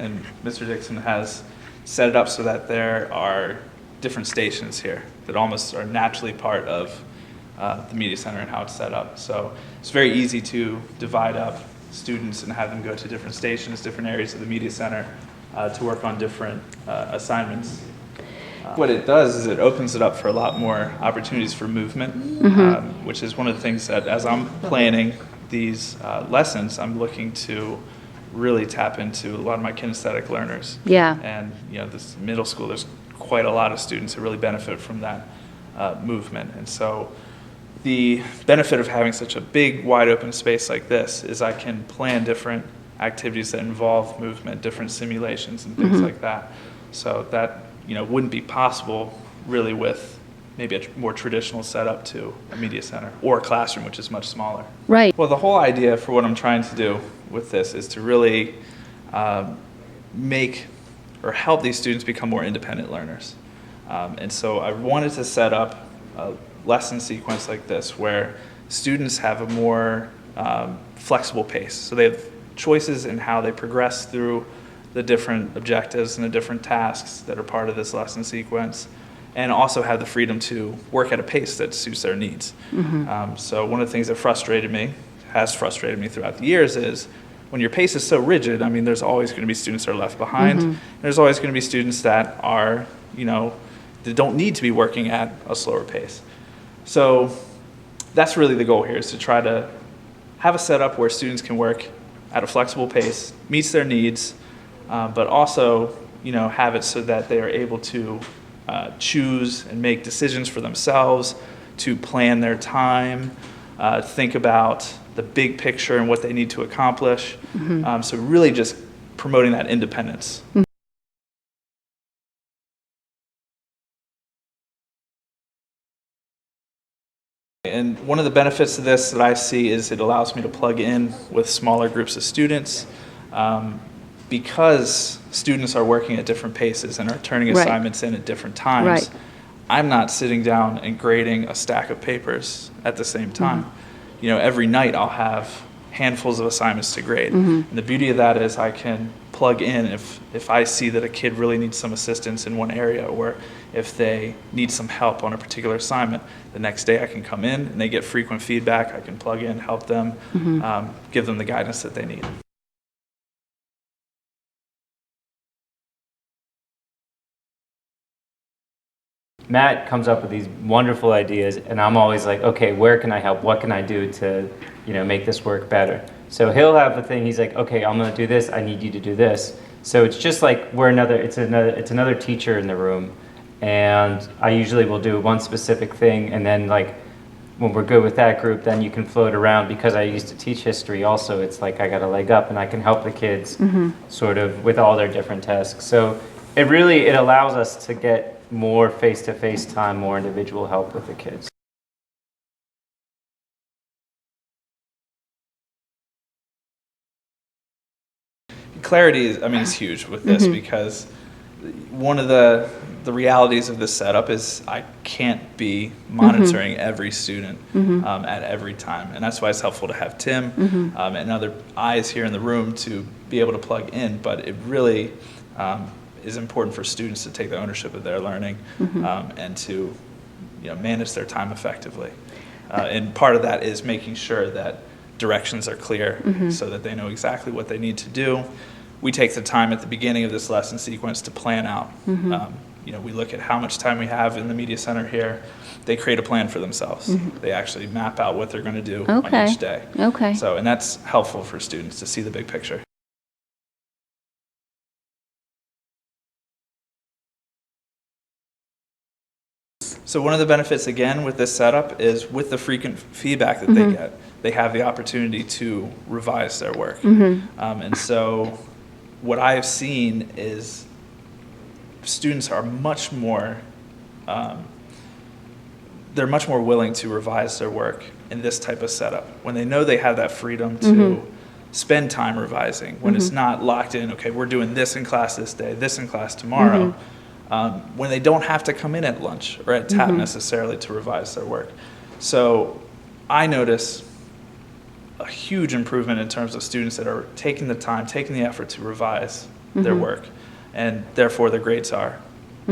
and Mr. Dixon has set it up so that there are different stations here that almost are naturally part of the Media Center and how it's set up. So it's very easy to divide up students and have them go to different stations, different areas of the Media Center to work on different assignments. What it does is it opens it up for a lot more opportunities for movement, which is one of the things that as I'm planning these lessons, I'm looking to really tap into a lot of my kinesthetic learners. Yeah. And this middle school, there's quite a lot of students who really benefit from that movement. And so the benefit of having such a big, wide open space like this is I can plan different activities that involve movement, different simulations and things like that. So that wouldn't be possible really with maybe a more traditional setup to a media center or a classroom, which is much smaller. Right. Well, the whole idea for what I'm trying to do with this is to really make or help these students become more independent learners. And so I wanted to set up a lesson sequence like this where students have a more flexible pace. So they have choices in how they progress through the different objectives and the different tasks that are part of this lesson sequence, and also have the freedom to work at a pace that suits their needs. So one of the things that has frustrated me throughout the years is when your pace is so rigid, I mean, there's always going to be students that are left behind. There's always going to be students that are, that don't need to be working at a slower pace. So that's really the goal here, is to try to have a setup where students can work at a flexible pace, meets their needs, but also, have it so that they are able to choose and make decisions for themselves, to plan their time, think about the big picture and what they need to accomplish. So really just promoting that independence. And one of the benefits of this that I see is it allows me to plug in with smaller groups of students. Because students are working at different paces and are turning assignments in at different times, I'm not sitting down and grading a stack of papers at the same time. Every night I'll have handfuls of assignments to grade. And the beauty of that is I can plug in if I see that a kid really needs some assistance in one area, or if they need some help on a particular assignment. The next day I can come in and they get frequent feedback. I can plug in, help them, give them the guidance that they need. Matt comes up with these wonderful ideas, and I'm always like, okay, where can I help? What can I do to, make this work better? So he'll have a thing. He's like, okay, I'm going to do this. I need you to do this. So it's just like it's another teacher in the room, and I usually will do one specific thing, and then like when we're good with that group, then you can float around. Because I used to teach history also, it's like I got a leg up, and I can help the kids sort of with all their different tasks. So it allows us to get more face-to-face time, more individual help with the kids. Clarity is huge with this, because one of the realities of this setup is I can't be monitoring every student at every time. And that's why it's helpful to have Tim and other eyes here in the room to be able to plug in. But it really is important for students to take the ownership of their learning and to manage their time effectively. And part of that is making sure that directions are clear so that they know exactly what they need to do. We take the time at the beginning of this lesson sequence to plan out. We look at how much time we have in the Media Center here. They create a plan for themselves. They actually map out what they're going to do on each day. So, and that's helpful for students to see the big picture. So one of the benefits, again, with this setup is with the frequent feedback that they get, they have the opportunity to revise their work. And so what I have seen is students are much more willing to revise their work in this type of setup when they know they have that freedom to spend time revising, when it's not locked in, okay, we're doing this in class this day, this in class tomorrow. When they don't have to come in at lunch or at TAP necessarily to revise their work. So I notice a huge improvement in terms of students that are taking the time, taking the effort to revise their work, and therefore their grades are